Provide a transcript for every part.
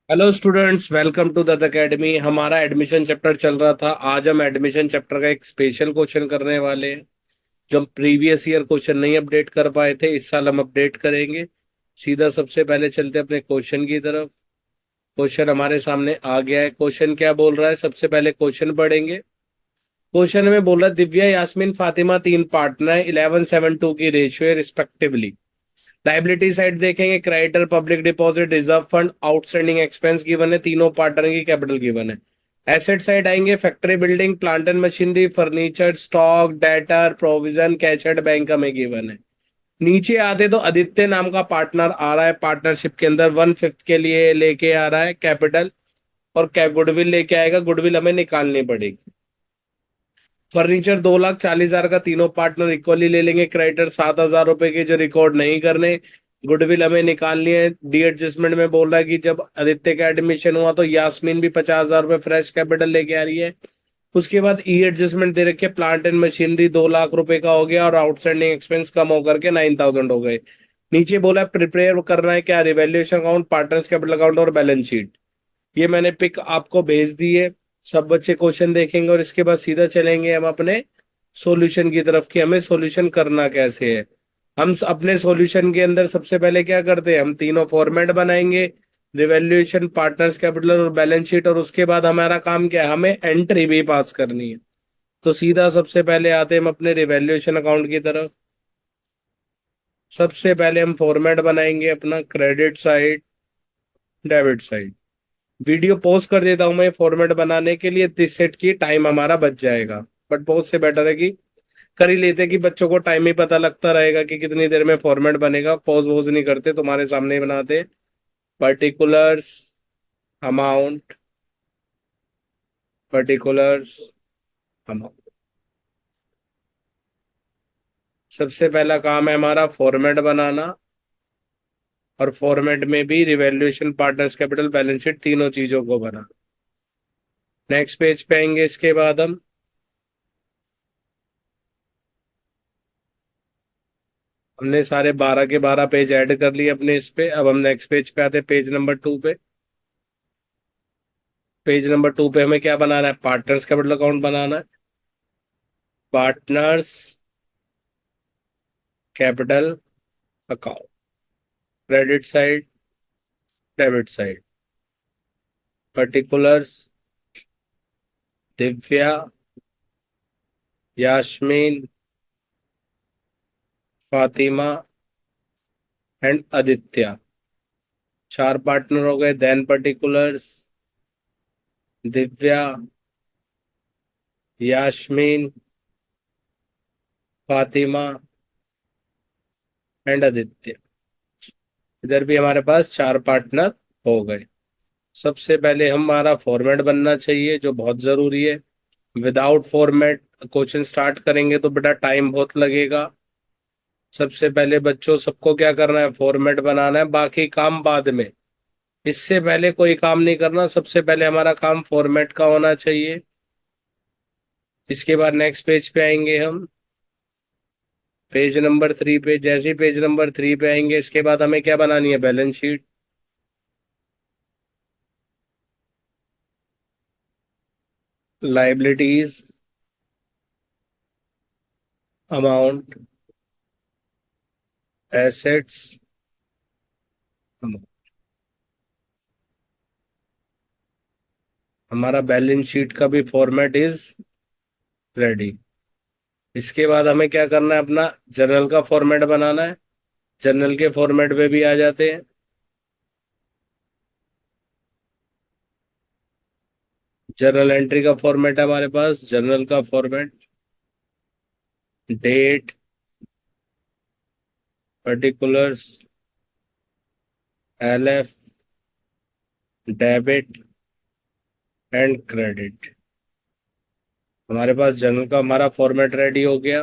Hello students, welcome to the academy. हमारा admission chapter चल रहा था। आज हम एडमिशन चैप्टर का एक स्पेशल क्वेश्चन करने वाले हैं। जो हम प्रीवियस ईयर क्वेश्चन नहीं अपडेट कर पाए थे, इस साल हम अपडेट करेंगे। सीधा सबसे पहले चलते हैं अपने क्वेश्चन की तरफ। क्वेश्चन हमारे सामने आ गया है। क्वेश्चन क्या बोल रहा है, सबसे पहले क्वेश्चन पढ़ेंगे। क्वेश्चन में बोल रहा है, दिव्या, यास्मीन, फातिमा तीन पार्टनर है, 11:7:2 की रेशियो है रिस्पेक्टिवली। लाइबिलिटी साइड देखेंगे, creditor, public deposit, reserve fund, outstanding expense given है, तीनों पार्टनर की कैपिटल गिवन है। एसेट साइड आएंगे, factory, building, plant and machinery, furniture, stock, debtor, provision, cash at bank हमें गिवन है। नीचे आते तो आदित्य नाम का पार्टनर आ रहा है, पार्टनरशिप के अंदर 1/5 के लिए लेके आ रहा है कैपिटल। और क्या गुडविल लेके आएगा, गुडविल हमें निकालनी पड़ेगी। फर्नीचर 2,40,000 का, तीनों पार्टनर इक्वली ले लेंगे। क्रेडिटर 7,000 रुपए के जो रिकॉर्ड नहीं करने। गुडविल हमें निकालनी है। डी एडजस्टमेंट में बोल रहा है कि जब आदित्य का एडमिशन हुआ तो यास्मीन भी 50,000 रुपए फ्रेश कैपिटल लेके आ रही है। उसके बाद ई एडजस्टमेंट दे रखे, प्लांट एंड मशीनरी 2 लाख रुपए का हो गया और आउटस्टैंडिंग एक्सपेंस कम होकर के 9,000 हो गए। नीचे बोला है प्रिपेयर करना है क्या, revaluation account, partners capital account और बैलेंस शीट। ये मैंने पिक आपको भेज दी है। सब बच्चे क्वेश्चन देखेंगे और इसके बाद सीधा चलेंगे हम अपने सॉल्यूशन की तरफ कि हमें सॉल्यूशन करना कैसे है। हम अपने सॉल्यूशन के अंदर सबसे पहले क्या करते हैं, हम तीनों फॉर्मेट बनाएंगे। रिवैल्यूएशन, पार्टनर्स कैपिटल और बैलेंस शीट। और उसके बाद हमारा काम क्या है, हमें एंट्री भी पास करनी है। तो सीधा सबसे पहले आते हैं हम अपने रिवैल्यूएशन अकाउंट की तरफ। सबसे पहले हम फॉर्मेट बनाएंगे अपना credit side, debit side. Video pause कर देता हूं मैं फॉर्मेट बनाने के लिए, दिस सेट की टाइम हमारा बच जाएगा। बट पॉज से बेटर है कि कर ही लेते कि बच्चों को टाइम ही पता लगता रहेगा कि कितनी देर में फॉर्मेट बनेगा। पॉज वोज नहीं करते, तुम्हारे सामने ही बनाते। Particulars, amount, particulars, amount. सबसे पहला काम है हमारा फॉर्मेट बनाना। और फॉर्मेट में भी revaluation, partners capital, balance sheet, तीनों चीजों को बना। नेक्स्ट पेज पे आएंगे। इसके बाद हम हमने सारे 12 के 12 पेज ऐड कर लिए अपने इस पे। अब हम नेक्स्ट पेज पे आते हैं, पेज नंबर 2 पे। पेज नंबर 2 पे हमें क्या बनाना है, पार्टनर्स कैपिटल अकाउंट बनाना है। Partners capital account, credit side, debit side. Particulars, Divya, Yasmin, Fatima and Aditya. चार पार्टनर हो गए। Then particulars, Divya, Yasmin, Fatima and Aditya. इधर भी हमारे पास चार पार्टनर हो गए। सबसे पहले हमारा फॉर्मेट बनना चाहिए, जो बहुत जरूरी है। विदाउट फॉर्मेट क्वेश्चन स्टार्ट करेंगे तो बेटा टाइम बहुत लगेगा। सबसे पहले बच्चों सबको क्या करना है, फॉर्मेट बनाना है, बाकी काम बाद में। इससे पहले कोई काम नहीं करना, सबसे पहले हमारा काम फॉर्मेट का होना चाहिए। इसके बाद नेक्स्ट पेज पे आएंगे हम, पेज नंबर 3 पे। जैसे ही पेज नंबर 3 पे आएंगे, इसके बाद हमें क्या बनानी है, balance sheet. Liabilities, amount, assets, हमारा बैलेंस शीट का भी फॉर्मेट इज रेडी। इसके बाद हमें क्या करना है, अपना जर्नल का फॉर्मेट बनाना है। जर्नल के फॉर्मेट पे भी आ जाते हैं। जर्नल एंट्री का फॉर्मेट है हमारे पास। जर्नल का format, date, particulars, LF, debit and credit. हमारे पास जर्नल का हमारा फॉर्मेट रेडी हो गया।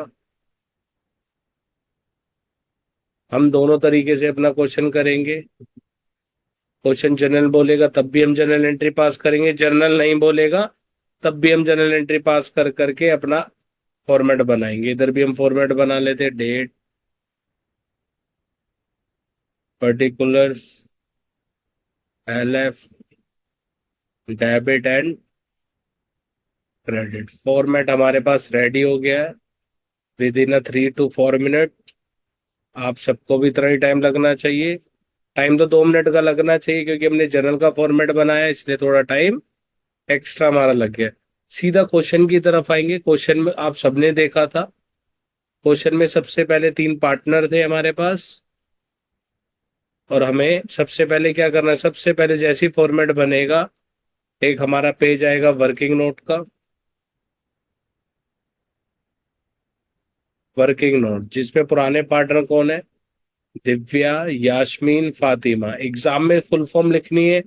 हम दोनों तरीके से अपना क्वेश्चन करेंगे। क्वेश्चन जनरल बोलेगा तब भी हम जनरल एंट्री पास करेंगे, जनरल नहीं बोलेगा तब भी हम जनरल एंट्री पास कर करके अपना फॉर्मेट बनाएंगे। इधर भी हम फॉर्मेट बना लेते हैं, date, particulars, LF, debit and credit format हमारे पास रेडी हो गया है विद इन 3 to 4 मिनट। आप सबको भी इतना ही टाइम लगना चाहिए। टाइम तो 2 मिनट का लगना चाहिए क्योंकि हमने जनरल का फॉर्मेट बनाया है, इसलिए थोड़ा टाइम एक्स्ट्रा हमारा लग गया। सीधा क्वेश्चन की तरफ आएंगे। क्वेश्चन में आप सबने देखा था, क्वेश्चन में सबसे पहले 3 पार्टनर थे हमारे पास, और हमें सबसे पहले क्या करना है, सबसे पहले जैसी फॉर्मेट बनेगा एक हमारा पेज आएगा वर्किंग नोट का, वर्किंग नोट जिसमें पुराने पार्टनर कौन है, दिव्या, यास्मीन, फातिमा। एग्जाम में फुल फॉर्म लिखनी है,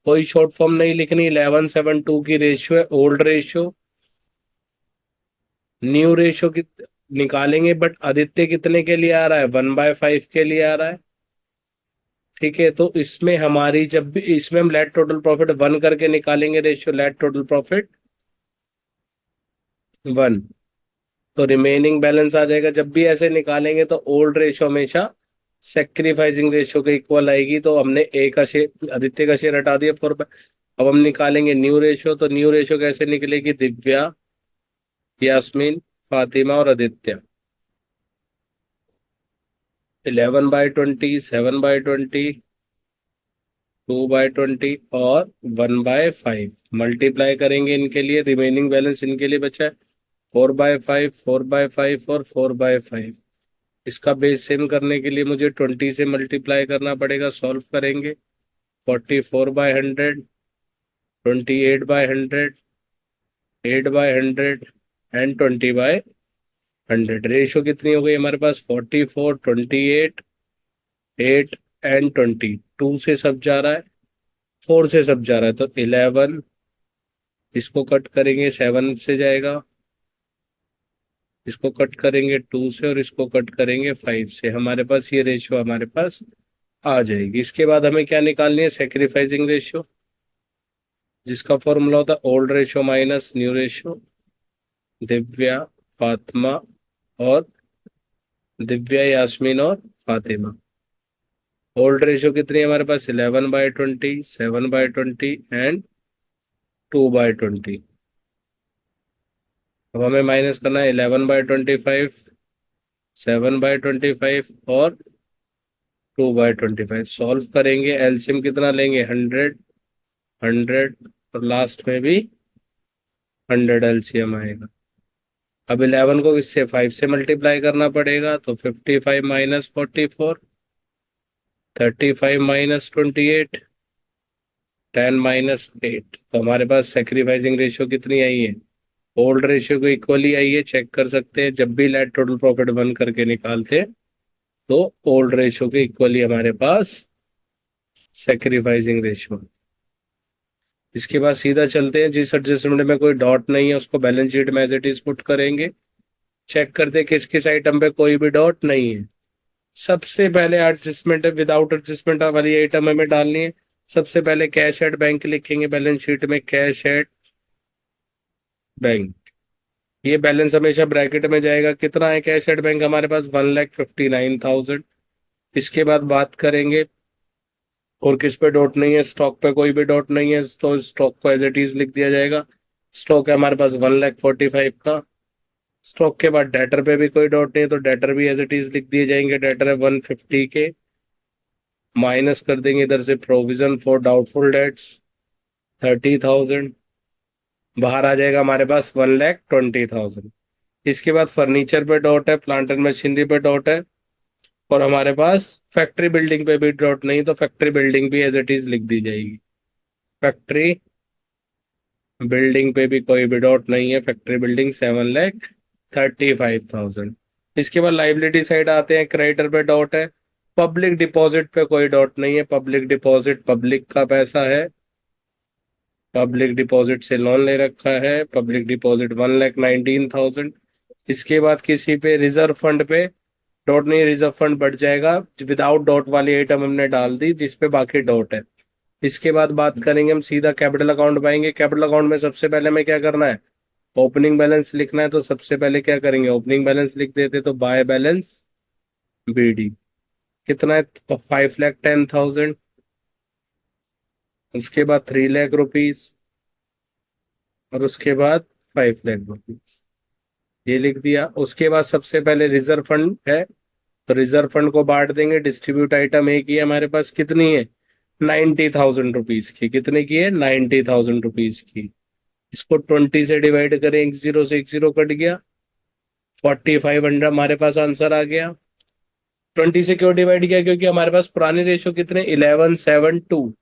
कोई शॉर्ट फॉर्म नहीं लिखनी। 11:7:2 की रेशियो है, ओल्ड रेशियो। न्यू रेशियो की निकालेंगे, बट आदित्य कितने के लिए आ रहा है, 1/5 के लिए आ रहा है। ठीक है, तो इसमें हमारी जब भी इसमें हम लेट टोटल प्रॉफिट 1 करके निकालेंगे रेशियो, लेट टोटल प्रॉफिट 1, तो रिमेनिंग बैलेंस आ जाएगा। जब भी ऐसे निकालेंगे तो ओल्ड रेशियो हमेशा सेक्रीफाइसिंग रेशियो के इक्वल आएगी। तो हमने ए का शेयर, आदित्य का शेयर हटा दिया 4। अब हम निकालेंगे न्यू रेशियो, तो न्यू रेशियो कैसे निकलेगी, दिव्या, यास्मीन, फातिमा और आदित्य। 11/20, 7/20, 2/20 और 1/5 मल्टीप्लाई करेंगे इनके लिए। रिमेनिंग बैलेंस इनके लिए बचा है 4/5, 4/5 और 4/5। इसका बेस सेम करने के लिए मुझे 20 से मल्टीप्लाई करना पड़ेगा। सॉल्व करेंगे 44/100, 28/100, 8/100 एंड 20/100। रेशियो कितनी हो गई हमारे पास, 44, 28, 8 एंड 20। 2 से सब जा रहा है, 4 से सब जा रहा है, तो 11। इसको कट करेंगे 7 से जाएगा, इसको कट करेंगे 2 से, और इसको कट करेंगे 5 से। हमारे पास ये रेशियो हमारे पास आ जाएगी। इसके बाद हमें क्या निकालनी है, सेक्रीफाइसिंग रेशियो, जिसका फॉर्मूला होता है old ratio minus new ratio. Divya, Fatima और दिव्या, यास्मीन और फातिमा। ओल्ड रेशियो कितनी है हमारे पास, 11/20, 7/20 एंड 2/20। अब हमें माइनस करना है 11/25, 7/25 और 2/25। सॉल्व करेंगे, एलसीएम कितना लेंगे, 100, 100 और लास्ट में भी 100 एलसीएम आएगा। अब 11 को इससे 5 से मल्टीप्लाई करना पड़ेगा, तो 55 माइनस 44, 35 माइनस 28, 10 माइनस 8। तो हमारे पास सेक्रीफाइसिंग रेशियो कितनी आई है, ओल्ड रेशियो को इक्वली आई है। चेक कर सकते हैं, जब भी लेट टोटल प्रॉफिट 1 करके निकालते हैं तो ओल्ड रेशियो के इक्वली हमारे पास सेक्रीफाइसिंग रेशियो। इसके बाद सीधा चलते हैं, जिस एडजस्टमेंट में कोई डॉट नहीं है उसको बैलेंस शीट में एज इट इज पुट करेंगे। चेक करते हैं किस किस आइटम पे कोई भी डॉट नहीं है। सबसे पहले एडजस्टमेंट है, विदाउट एडजस्टमेंट वाली आइटम हमें डालनी है। सबसे पहले कैश एट बैंक लिखेंगे बैलेंस शीट में, कैश एट बैंक। ये बैलेंस हमेशा ब्रैकेट में जाएगा। कितना है कैश एट बैंक हमारे पास, 1,59,000। इसके बाद बात करेंगे और किस पे डॉट नहीं है, स्टॉक पे कोई भी डॉट नहीं है, तो स्टॉक को एज इट इज लिख दिया जाएगा। स्टॉक है हमारे पास 1,45,000 का। स्टॉक के बाद डेटर पे भी कोई डॉट नहीं है, तो डेटर भी एज इट इज लिख दिए जाएंगे। डेटर है 150 के। माइनस कर देंगे इधर से प्रोविजन फॉर डाउटफुल डेट्स 30,000। बाहर आ जाएगा हमारे पास 1,20,000। इसके बाद फर्नीचर पे डॉट है, प्लांट एंड मशीनरी पे डॉट है, और हमारे पास फैक्ट्री बिल्डिंग पे भी डॉट नहीं, तो फैक्ट्री बिल्डिंग भी एज इट इज लिख दी जाएगी। फैक्ट्री बिल्डिंग पे भी कोई भी डॉट नहीं है, फैक्ट्री बिल्डिंग 7,35,000। इसके बाद लाइबिलिटी साइड आते हैं, क्रेडिटर पे डॉट है। पब्लिक डिपॉजिट पे कोई डॉट नहीं है, पब्लिक डिपॉजिट पब्लिक का पैसा है, पब्लिक डिपॉजिट से लोन ले रखा है, पब्लिक डिपॉजिट 1,19,000। इसके बाद किसी पे रिजर्व फंड पे डॉट नहीं, रिजर्व फंड बढ़ जाएगा। विदाउट डॉट वाली आइटम हमने डाल दी जिसपे बाकी डॉट है। इसके बाद बात करेंगे हम सीधा कैपिटल अकाउंट पाएंगे। कैपिटल अकाउंट में सबसे पहले हमें क्या करना है, ओपनिंग बैलेंस लिखना है। तो सबसे पहले क्या करेंगे, ओपनिंग बैलेंस लिख देते, तो बाय बैलेंस बीडी कितना है, 5,10,000। उसके बाद 3 लाख रुपीज। और उसके बाद 5 लाख रुपीज, ये लिख दिया। उसके बाद सबसे पहले रिजर्व फंड है, तो रिजर्व फंड को बांट देंगे। डिस्ट्रीब्यूट आइटम एक ही है हमारे पास, कितनी है? 90,000 रुपीज की। कितने की है? 90,000 रुपीज की। इसको 20 से डिवाइड करें, एक जीरो से एक जीरो कट गया, 4,500 हमारे पास आंसर आ गया। 20 से क्यों डिवाइड किया? क्योंकि हमारे पास पुराने रेशो कितने? 11:7:2,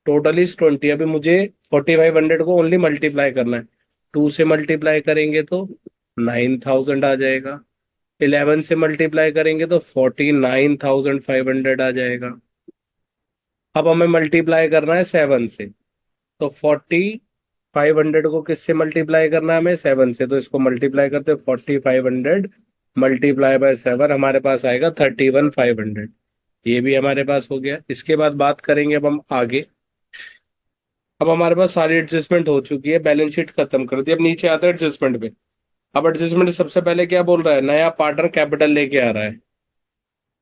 टोटल इज 20। अभी मुझे 4,500 को ओनली मल्टीप्लाई करना है। 2 से मल्टीप्लाई करेंगे तो 9,000 आ जाएगा, 11 से मल्टीप्लाई करेंगे तो 49,500 आ जाएगा। अब हमें मल्टीप्लाई करना है 7 से, तो 4,500 को किससे मल्टीप्लाई करना है? हमें 7 से। तो इसको मल्टीप्लाई करते, 4,500 मल्टीप्लाई बाय 7, हमारे पास आएगा 31,500। ये भी हमारे पास हो गया। इसके बाद बात करेंगे अब हम आगे। अब हमारे पास सारी एडजस्टमेंट हो चुकी है, बैलेंस शीट खत्म कर दी। अब नीचे आता है एडजस्टमेंट पे। अब एडजस्टमेंट सबसे पहले क्या बोल रहा है? नया पार्टनर कैपिटल लेके आ रहा है,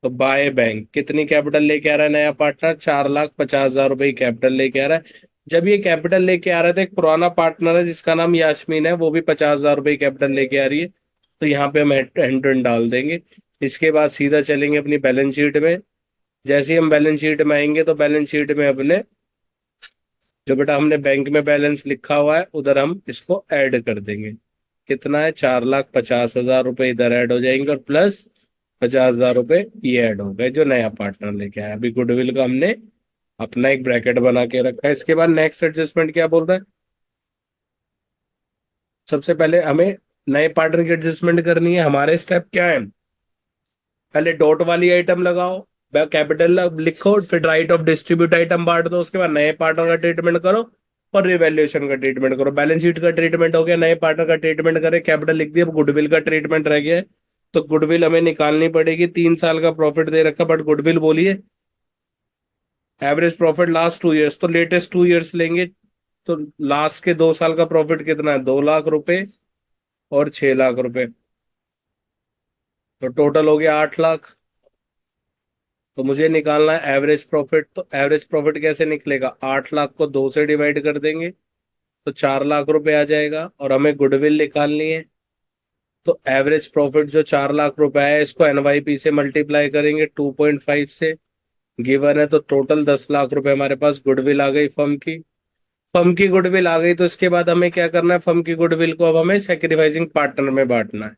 तो बाय बैंक कितनी कैपिटल लेके आ रहा है नया पार्टनर? 4,50,000 रुपए की कैपिटल लेके आ रहा है। जब ये कैपिटल लेके आ रहा है तो एक पुराना पार्टनर है जिसका नाम यास्मीन है, वो भी 50,000 रुपए की कैपिटल लेके आ रही है, तो यहाँ पे हम एंड डाल देंगे। इसके बाद सीधा चलेंगे अपनी बैलेंस शीट में। जैसे ही हम बैलेंस शीट में आएंगे तो बैलेंस शीट में अपने जो बेटा हमने बैंक में बैलेंस लिखा हुआ है उधर हम इसको ऐड कर देंगे। कितना है? 4,50,000 रुपए इधर ऐड हो जाएंगे, और प्लस 50,000 रुपए ये ऐड हो गए जो नया पार्टनर लेके आया। अभी गुडविल का हमने अपना एक ब्रैकेट बना के रखा है। इसके बाद नेक्स्ट एडजस्टमेंट क्या बोल रहा है? सबसे पहले हमें नए पार्टनर की एडजस्टमेंट करनी है। हमारे स्टेप क्या है? पहले डॉट वाली आइटम लगाओ, कैपिटल लिखो, फिर राइट ऑफ डिस्ट्रीब्यूट आइटम बांट दो, उसके बाद नए पार्टनर का ट्रीटमेंट करो और रिवैल्यूएशन का ट्रीटमेंट करो। बैलेंस शीट का ट्रीटमेंट हो गया, नए पार्टनर का ट्रीटमेंट करे, कैपिटल लिख दिया। अब गुडविल का ट्रीटमेंट रह गया है, तो गुडविल हमें निकालनी पड़ेगी। 3 साल का प्रॉफिट दे रखा, बट गुडविल बोलिए एवरेज प्रॉफिट लास्ट 2 ईयर्स, तो लेटेस्ट 2 ईयर्स लेंगे। तो लास्ट के 2 साल का प्रॉफिट कितना है? 2 लाख रुपए और 6 लाख रुपए, तो टोटल हो गया 8 लाख। तो मुझे निकालना है एवरेज प्रॉफिट। तो एवरेज प्रॉफिट कैसे निकलेगा? 8 लाख को 2 से डिवाइड कर देंगे तो 4 लाख रुपए आ जाएगा, और हमें गुडविल निकालनी है। तो एवरेज प्रॉफिट जो 4 लाख रुपए है, इसको एनवाईपी से मल्टीप्लाई करेंगे 2.5 से, गिवन है। तो टोटल 10 लाख रुपए हमारे पास गुडविल आ गई फर्म की। फर्म की गुडविल आ गई, तो इसके बाद हमें क्या करना है? फर्म की गुडविल को अब हमें सेक्रीफाइसिंग पार्टनर में बांटना है।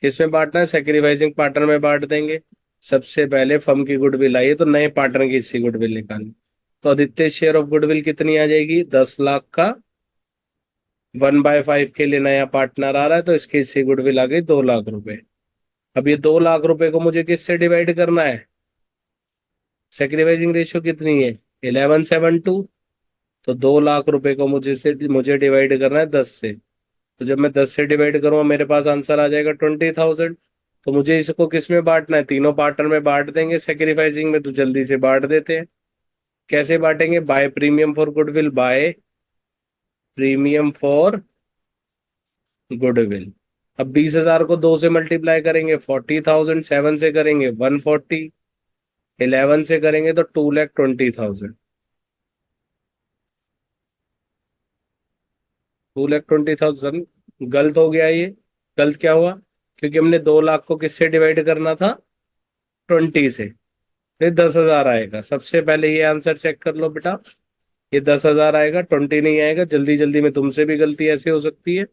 किसमें बांटना है? सेक्रीफाइसिंग पार्टनर में बांट देंगे। सबसे पहले फर्म की गुडविल आई है, तो नए पार्टनर की हिस्से गुडविल निकालनी। तो आदित्य शेयर ऑफ गुडविल कितनी आ जाएगी? 10 लाख का 1/5 के लिए नया पार्टनर आ रहा है, तो इसके हिस्से गुडविल आ गई 2 लाख रुपए। अब ये 2 लाख रुपए को मुझे किससे डिवाइड करना है? सेक्रीफाइसिंग रेशियो कितनी है? 11:7:2। तो 2 लाख रुपए को मुझे डिवाइड करना है 10 से। तो जब मैं 10 से डिवाइड करूंगा मेरे पास आंसर आ जाएगा 20,000। तो मुझे इसको किस में बांटना है? तीनों पार्टनर में बांट देंगे सेक्रीफाइसिंग में, तो जल्दी से बांट देते हैं। कैसे बांटेंगे? By premium for goodwill, by premium for goodwill. अब 20,000 को 2 से मल्टीप्लाई करेंगे 40,000, 7 से करेंगे 140, 11 से करेंगे तो 2,20,000। 2,20,000 गलत हो गया ये। गलत क्या हुआ? क्योंकि हमने 2 लाख को किससे डिवाइड करना था? 20 से। फिर 10,000 आएगा। सबसे पहले ये आंसर चेक कर लो बेटा, ये 10,000 आएगा, 20 नहीं आएगा। जल्दी जल्दी में तुमसे भी गलती ऐसे हो सकती है,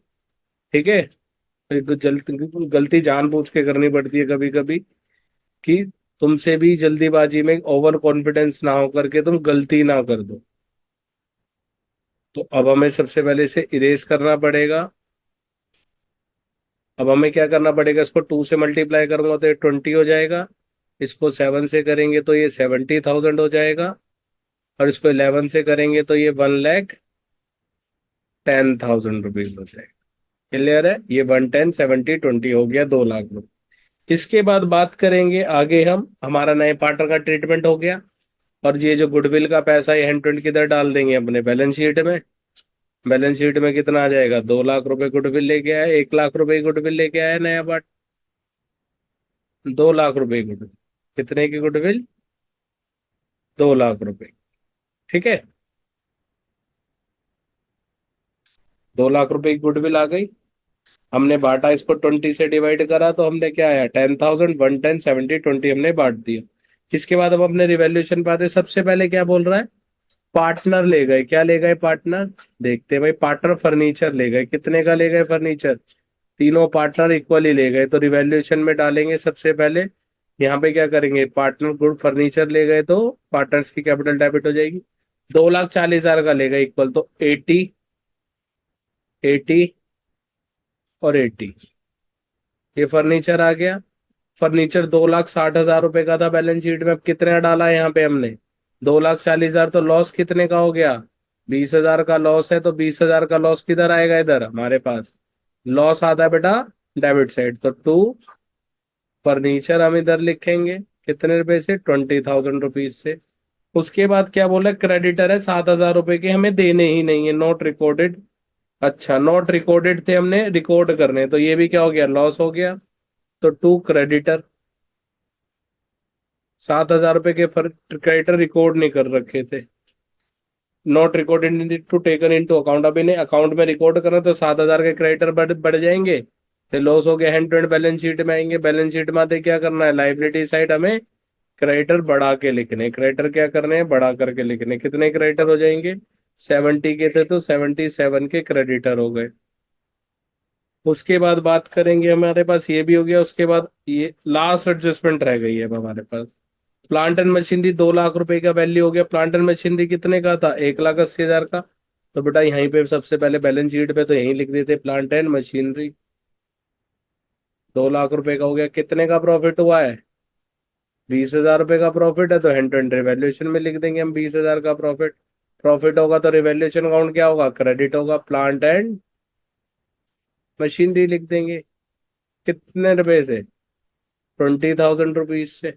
ठीक है? तो एक गलती गलती जानबूझ के करनी पड़ती है कभी कभी, कि तुमसे भी जल्दीबाजी में ओवर कॉन्फिडेंस ना हो करके तुम गलती ना कर दो। तो अब हमें सबसे पहले इसे इरेज करना पड़ेगा। अब हमें क्या करना पड़ेगा? इसको 2 से मल्टीप्लाई करूंगा तो ये 20 हो जाएगा, इसको 7 से करेंगे तो ये 70,000 हो जाएगा, और इसको 11 से करेंगे तो ये 1,10,000 रुपीज हो जाएगा। क्लियर है? ये 110, 70, 20 हो गया 2 लाख रुपए। इसके बाद बात करेंगे आगे हम, हमारा नए पार्टनर का ट्रीटमेंट हो गया, और ये जो गुडविल का पैसा है हैंड ट्वेंट किधर डाल देंगे? अपने बैलेंस शीट में। बैलेंस शीट में कितना आ जाएगा? 2 लाख रुपए गुडविल लेके आया, 1 लाख रुपए गुडविल लेके आया नया पार्ट। 2 लाख रुपए गुडविल। कितने की गुडविल? 2 लाख रुपए। ठीक है। ₹2 लाख की गुडविल आ गई। हमने बांटा, इसको 20 से डिवाइड करा तो हमने क्या आया, 10,000, 110, 70, 20 हमने बांट दिया। इसके बाद हम अपने रिवैल्यूएशन पाते, सबसे पहले क्या बोल रहा है, पार्टनर ले गए। क्या ले गए पार्टनर, देखते हैं भाई। पार्टनर फर्नीचर ले गए, कितने का ले गए फर्नीचर, तीनों पार्टनर इक्वली ले गए, तो रिवैल्यूएशन में डालेंगे सबसे पहले। यहाँ पे क्या करेंगे, पार्टनर गुड फर्नीचर ले गए तो पार्टनर्स की कैपिटल डेबिट हो जाएगी। 2,40,000 का ले गए इक्वल, तो 80, 80 और 80, ये फर्नीचर आ गया। फर्नीचर 2,60,000 रुपए का था बैलेंस शीट में, अब कितने डाला है यहाँ पे हमने, 2,40,000, तो लॉस कितने का हो गया, 20,000 का लॉस है, तो 20,000 का लॉस किधर आएगा, इधर हमारे पास लॉस आता है बेटा डेबिट साइड, तो टू फर्नीचर हम इधर लिखेंगे, कितने रुपए से, 20,000 रुपीज से। उसके बाद क्या बोला, क्रेडिटर है 7,000 रुपए के, हमें देने ही नहीं है, नॉट रिकॉर्डेड। अच्छा, नॉट रिकॉर्डेड थे, हमने रिकॉर्ड करने, तो ये भी क्या हो गया, लॉस हो गया, तो टू क्रेडिटर। 7,000 रुपए के क्रेडिटर रिकॉर्ड नहीं कर रखे थे, not recorded to taken into account. अब इन्हें अकाउंट में रिकॉर्ड करें तो 7,000 के क्रेडिटर बढ़ जाएंगे, फिर लॉस हो गया, hand to hand balance sheet में आएंगे। बैलेंस शीट में आते क्या करना है, लाइबिलिटी साइड हमें क्रेडिटर बढ़ा के लिखने, क्रेडिटर क्या करने हैं, बढ़ा करके लिखने। कितने क्रेडिटर हो जाएंगे, 70 के थे तो 77 के क्रेडिटर हो गए। उसके बाद बात करेंगे, हमारे पास ये भी हो गया। उसके बाद ये लास्ट एडजस्टमेंट रह गई है अब हमारे पास, प्लांट एंड मशीनरी। 2 लाख रुपए का वैल्यू हो गया। प्लांट एंड मशीनरी कितने का था, 1,80,000 का, तो बेटा यहीं पे सबसे पहले बैलेंस शीट पे तो यहीं लिख देते प्लांट एंड मशीनरी। 2 लाख रुपए का हो गया। कितने का प्रॉफिट हुआ है, 20,000 रुपए का प्रॉफिट है, तो हैंड टू हैंड रिवैल्यूएशन में लिख देंगे हम 20,000 का प्रॉफिट। प्रॉफिट होगा तो रिवैल्यूएशन अकाउंट क्या होगा, क्रेडिट होगा, प्लांट एंड मशीनरी लिख देंगे। कितने रुपए से, 20,000 रुपीज से।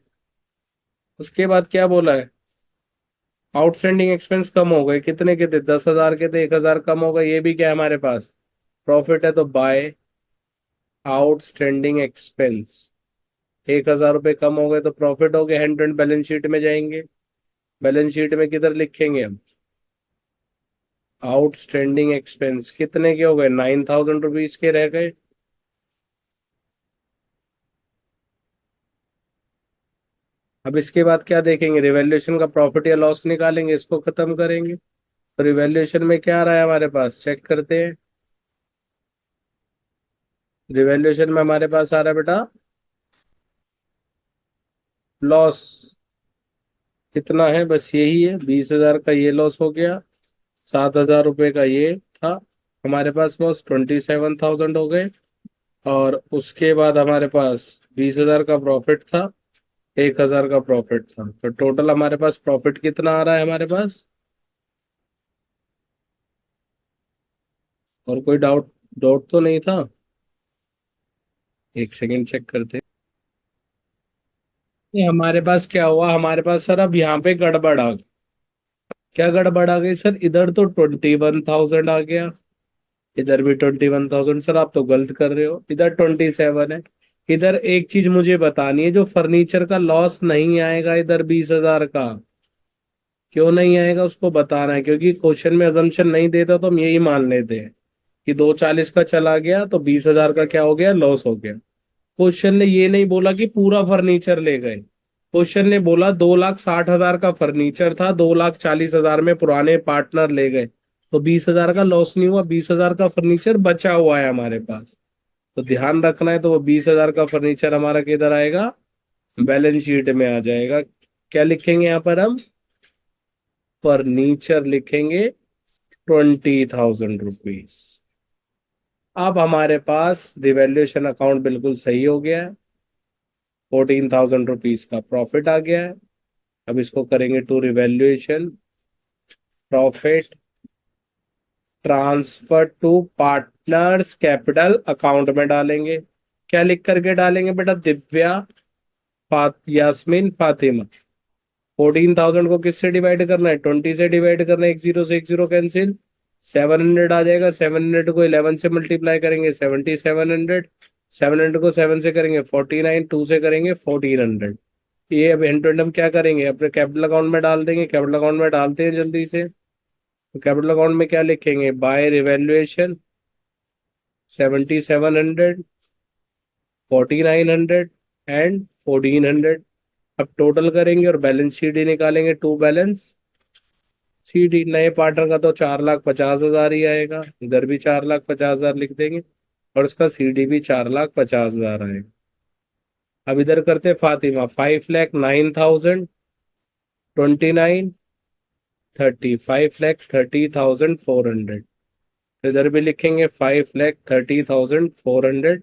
उसके बाद क्या बोला है, आउटस्टैंडिंग एक्सपेंस कम हो गए, कितने के थे, 10,000 के थे, 1,000 कम हो गए, ये भी क्या है हमारे पास, प्रॉफिट है, तो बाय आउटस्टैंडिंग एक्सपेंस। 1,000 रुपये कम हो गए तो प्रॉफिट हो गए, hand to hand balance sheet में जाएंगे। बैलेंस शीट में किधर लिखेंगे हम, आउटस्टैंडिंग एक्सपेंस, कितने के हो गए, 9,000 रुपीज के रह गए। अब इसके बाद क्या देखेंगे, रिवैल्यूएशन का प्रॉफिट या लॉस निकालेंगे, इसको खत्म करेंगे। तो रिवैल्यूएशन में क्या आ रहा है हमारे पास, चेक करते हैं। रिवैल्यूएशन में हमारे पास आ रहा है बेटा लॉस, कितना है, बस यही है, 20,000 का ये लॉस हो गया, 7,000 रुपये का ये था हमारे पास लॉस, 27,000 हो गए। और उसके बाद हमारे पास 20,000 का प्रॉफिट था, 1,000 का प्रॉफिट था, तो टोटल हमारे पास प्रॉफिट कितना आ रहा है हमारे पास। और कोई डाउट, डाउट तो नहीं था, एक सेकंड चेक करते हैं। ये हमारे पास क्या हुआ, हमारे पास सर अब यहाँ पे गड़बड़ आ गई। क्या गड़बड़ आ गई सर, इधर तो 21,000 आ गया, इधर भी 21,000, सर आप तो गलत कर रहे हो, इधर 27 है। इधर एक चीज मुझे बतानी है, जो फर्नीचर का लॉस नहीं आएगा इधर 20,000 का, क्यों नहीं आएगा उसको बताना है, क्योंकि क्वेश्चन में अजम्पशन नहीं देता तो हम यही मान लेते हैं कि 240 का चला गया तो 20,000 का क्या हो गया, लॉस हो गया। क्वेश्चन ने ये नहीं बोला कि पूरा फर्नीचर ले गए, क्वेश्चन ने बोला 2,60,000 का फर्नीचर था, 2,40,000 में पुराने पार्टनर ले गए, तो 20,000 का लॉस नहीं हुआ, 20,000 का फर्नीचर बचा हुआ है हमारे पास। तो ध्यान रखना है, तो वो 20,000 का फर्नीचर हमारा किधर आएगा, बैलेंस शीट में आ जाएगा। क्या लिखेंगे यहाँ पर हम, फर्नीचर लिखेंगे, 20,000 रुपीज। अब हमारे पास रिवैल्यूएशन अकाउंट बिल्कुल सही हो गया है, 14,000 रुपीज का प्रॉफिट आ गया है। अब इसको करेंगे to revaluation, profit transfer to partners capital account में डालेंगे। क्या लिख करके डालेंगे बेटा, दिव्या, यास्मीन, फातिमा। 14,000 को किससे डिवाइड करना है, 20 से डिवाइड करना है, एक जीरो से एक जीरो कैंसिल, 700 आ जाएगा। 700 को 11 से मल्टीप्लाई करेंगे, 7,700। 700 को 7 से करेंगे 49, 2 से करेंगे 1,400। ये अब एंड टू एंड हम क्या करेंगे, अपने कैपिटल अकाउंट में डाल देंगे। कैपिटल अकाउंट में डालते हैं जल्दी से, तो कैपिटल अकाउंट में क्या लिखेंगे, बाय रिवैल्यूएशन 7700, 4900 एंड 1400। अब टोटल करेंगे और बैलेंस शीट ही निकालेंगे, टू बैलेंस शीट ही। नए पार्टनर का तो 4,50,000 ही आएगा, इधर भी 4,50,000 लिख देंगे और इसका सीडी भी 4,50,000 आएगा। अब इधर करते फातिमा, 5,09,000, 29, 30, 5,30,400। इधर भी लिखेंगे 5,30,400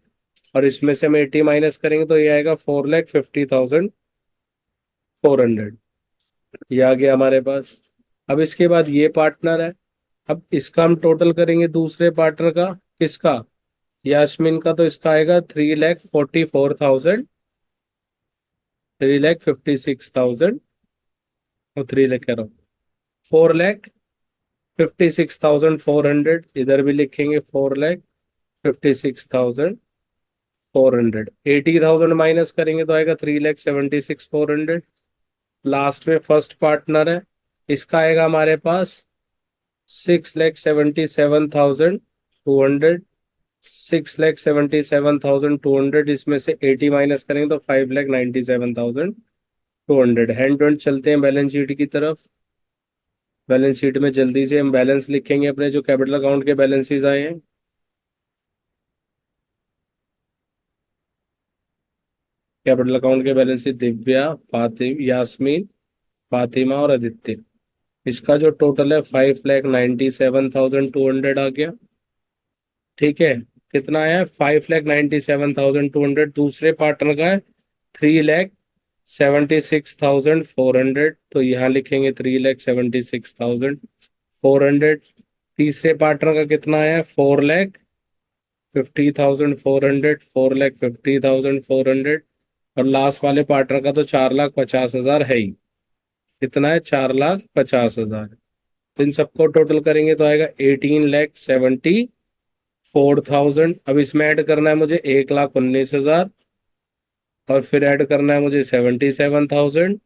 और इसमें से हम 80 माइनस करेंगे तो ये आएगा 4,50,400। ये आ गया हमारे पास। अब इसके बाद ये पार्टनर है, अब इसका हम टोटल करेंगे दूसरे पार्टनर का। किसका? यास्मीन का। तो इसका आएगा 3,44,000, 3,56,000 और 3 लाख कह रहा हूँ, 4,56,400। इधर भी लिखेंगे 4,56,400। 80,000 माइनस करेंगे तो आएगा 3,76,400। लास्ट में फर्स्ट पार्टनर है, इसका आएगा हमारे पास 6,77,200, 6,77,200। इसमें से 80 माइनस करेंगे तो 5,97,200। हैंड टू हैंड चलते हैं बैलेंस शीट की तरफ। बैलेंस शीट में जल्दी से हम बैलेंस लिखेंगे अपने जो कैपिटल अकाउंट के बैलेंसेस आए हैं। कैपिटल अकाउंट के बैलेंसेस दिव्या, यास्मीन, फातिमा और आदित्य। इसका जो टोटल है 5,97,200 आ गया। ठीक है, कितना आया? 5,97,200। दूसरे पार्टनर का है 3,76,400, तो यहाँ लिखेंगे 3,76,400। तीसरे पार्टनर का कितना आया? 4,50,400, 4,50,400। और लास्ट वाले पार्टनर का तो 4,50,000 है ही। कितना है? 4,50,000। इन सबको टोटल करेंगे तो आएगा 18,74,000। अब इसमें ऐड करना है मुझे 1,19,000 और फिर ऐड करना है मुझे 77,000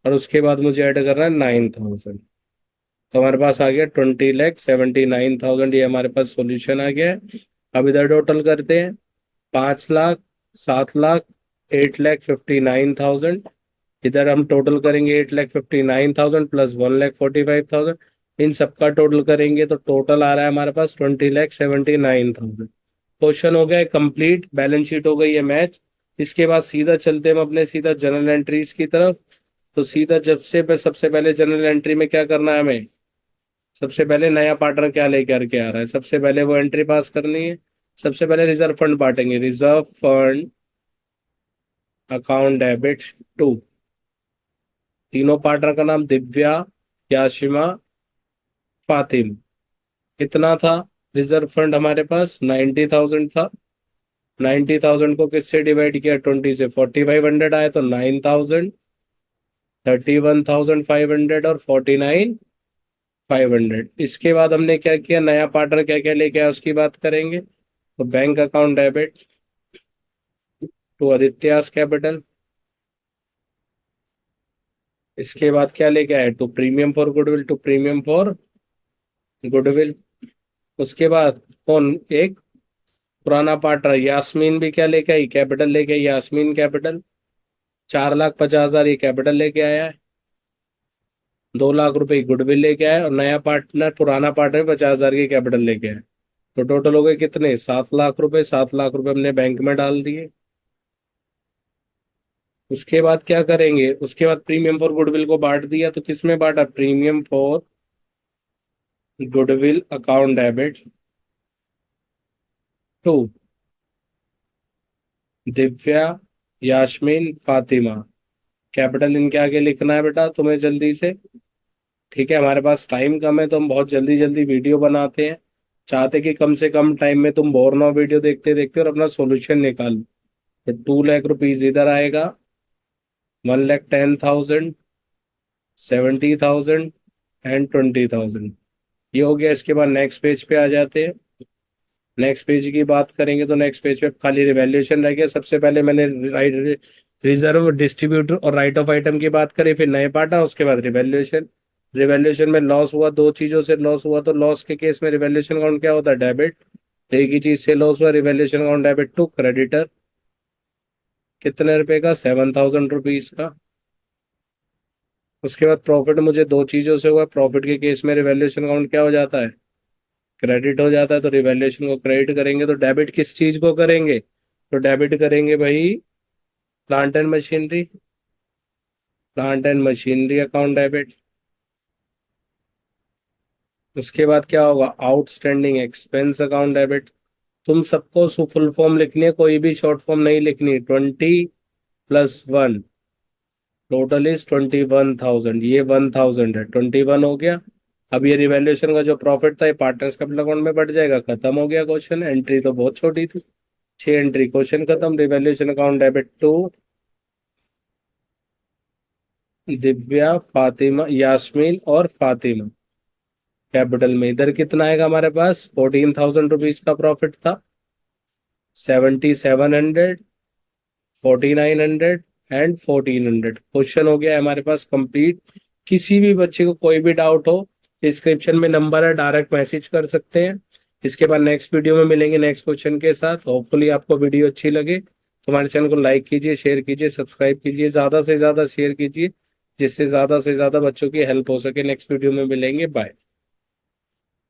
और उसके बाद मुझे ऐड करना है 9,000। तो हमारे पास आ गया 20,79,000। ये हमारे पास सॉल्यूशन आ गया है। अब इधर टोटल करते हैं, 5,00,000, 7,00,000, 8,59,000। इधर हम टोटल करेंगे 8,59,000 प्लस 1,45,000। इन सबका टोटल करेंगे तो टोटल आ रहा है हमारे पास 20,79,000। क्वेश्चन हो गया कंप्लीट, बैलेंस शीट हो गई है मैच। इसके बाद सीधा चलते हैं हम अपने सीधा जनरल एंट्रीज की तरफ। तो सीधा जब से सबसे पहले जनरल एंट्री में क्या करना है हमें? सबसे पहले नया पार्टनर क्या लेकर के आ रहा है, सबसे पहले वो एंट्री पास करनी है। सबसे पहले रिजर्व फंड बांटेंगे, reserve fund account debit to. तीनों पार्टनर का नाम दिव्या, याशिमा, फातिम। कितना था रिजर्व फंड हमारे पास? 90,000 था। 90,000 को किससे डिवाइड किया? 20 से। 4,500 आया तो 9,000, 31,500 और 49,500। इसके बाद हमने क्या किया? नया पार्टनर क्या क्या लेके आया उसकी बात करेंगे। तो bank account debit to Aditya's capital. इसके बाद क्या लेके आए? To premium for goodwill, to premium for goodwill. उसके बाद कौन? एक पुराना पार्टनर यास्मीन भी क्या लेके आई? कैपिटल लेके आई, यास्मीन कैपिटल। 4,50,000 ये कैपिटल लेके आया है। 2 लाख रुपए गुडविल लेके आया और नया पार्टनर, पुराना पार्टनर 50,000 की कैपिटल लेके आया। तो टोटल हो गए कितने? 7 लाख रुपए। 7 लाख रुपए हमने बैंक में डाल दिए। उसके बाद क्या करेंगे? उसके बाद प्रीमियम फॉर गुडविल को बांट दिया। तो किस में बांटा? Premium for goodwill account debit to Divya, Yasmin, Fatima. Capital इनके आगे लिखना है बेटा तुम्हें जल्दी से। ठीक है, हमारे पास टाइम कम है तो हम बहुत जल्दी जल्दी वीडियो बनाते हैं, चाहते कि कम से कम टाइम में तुम बोर ना हो वीडियो देखते देखते और अपना सॉल्यूशन निकाल। तो 2 लाख रुपीज इधर आएगा, 1,10,000, 70,000 एंड 20,000। ये हो गया। इसके बाद नेक्स्ट पेज पे आ जाते हैं। नेक्स्ट पेज की बात करेंगे तो नेक्स्ट पेज पे खाली रिवैल्यूएशन रह गया। सबसे पहले मैंने राइट रिजर्व, डिस्ट्रीब्यूटर और राइट ऑफ आइटम की बात करी, फिर नए पार्टनर, उसके बाद रिवैल्यूएशन। रिवैल्यूएशन में लॉस हुआ, दो चीजों से लॉस हुआ। तो लॉस के केस में रिवैल्यूएशन अकाउंट क्या होता है? डेबिट। एक ही चीज सेल हुआ, revaluation account debit to creditor, कितने रुपए का, 7,000 रुपीज का। उसके बाद प्रॉफिट मुझे दो चीजों से हुआ, प्रॉफिट के केस में रिवैल्यूएशन अकाउंट क्या हो जाता है, क्रेडिट हो जाता है, तो रिवैल्यूएशन को क्रेडिट करेंगे, तो डेबिट किस चीज को करेंगे, तो डेबिट करेंगे भाई plant and machinery, plant and machinery account debit. उसके बाद क्या होगा, आउटस्टैंडिंग एक्सपेंस अकाउंट डेबिट। तुम सबको फुल फॉर्म लिखनी है, कोई भी शॉर्ट फॉर्म नहीं लिखनी, 20+1 टोटल इज 21,000, ये 1,000 है, 21 हो गया। अब ये रिवैल्यूएशन का जो प्रॉफिट था ये पार्टनर्स कैपिटल अकाउंट में बढ़ जाएगा, खत्म हो गया क्वेश्चन। एंट्री तो बहुत छोटी थी, 6 एंट्री, क्वेश्चन खत्म। Revaluation account debit to Divya, Fatima, Yasmin और फातिमा कैपिटल में। इधर कितना आएगा हमारे पास, 14,000 रुपीज का प्रॉफिट था, 7,700, 4,900 एंड 1,400। क्वेश्चन हो गया है हमारे पास कंप्लीट। किसी भी बच्चे को कोई भी डाउट हो, डिस्क्रिप्शन में नंबर है, डायरेक्ट मैसेज कर सकते हैं। इसके बाद नेक्स्ट वीडियो में मिलेंगे नेक्स्ट क्वेश्चन के साथ। होपफुली आपको वीडियो अच्छी लगे तो हमारे चैनल को लाइक कीजिए, शेयर कीजिए, सब्सक्राइब कीजिए, ज्यादा से ज्यादा शेयर कीजिए, जिससे ज्यादा से ज्यादा बच्चों की हेल्प हो सके। नेक्स्ट वीडियो में मिलेंगे, बाय।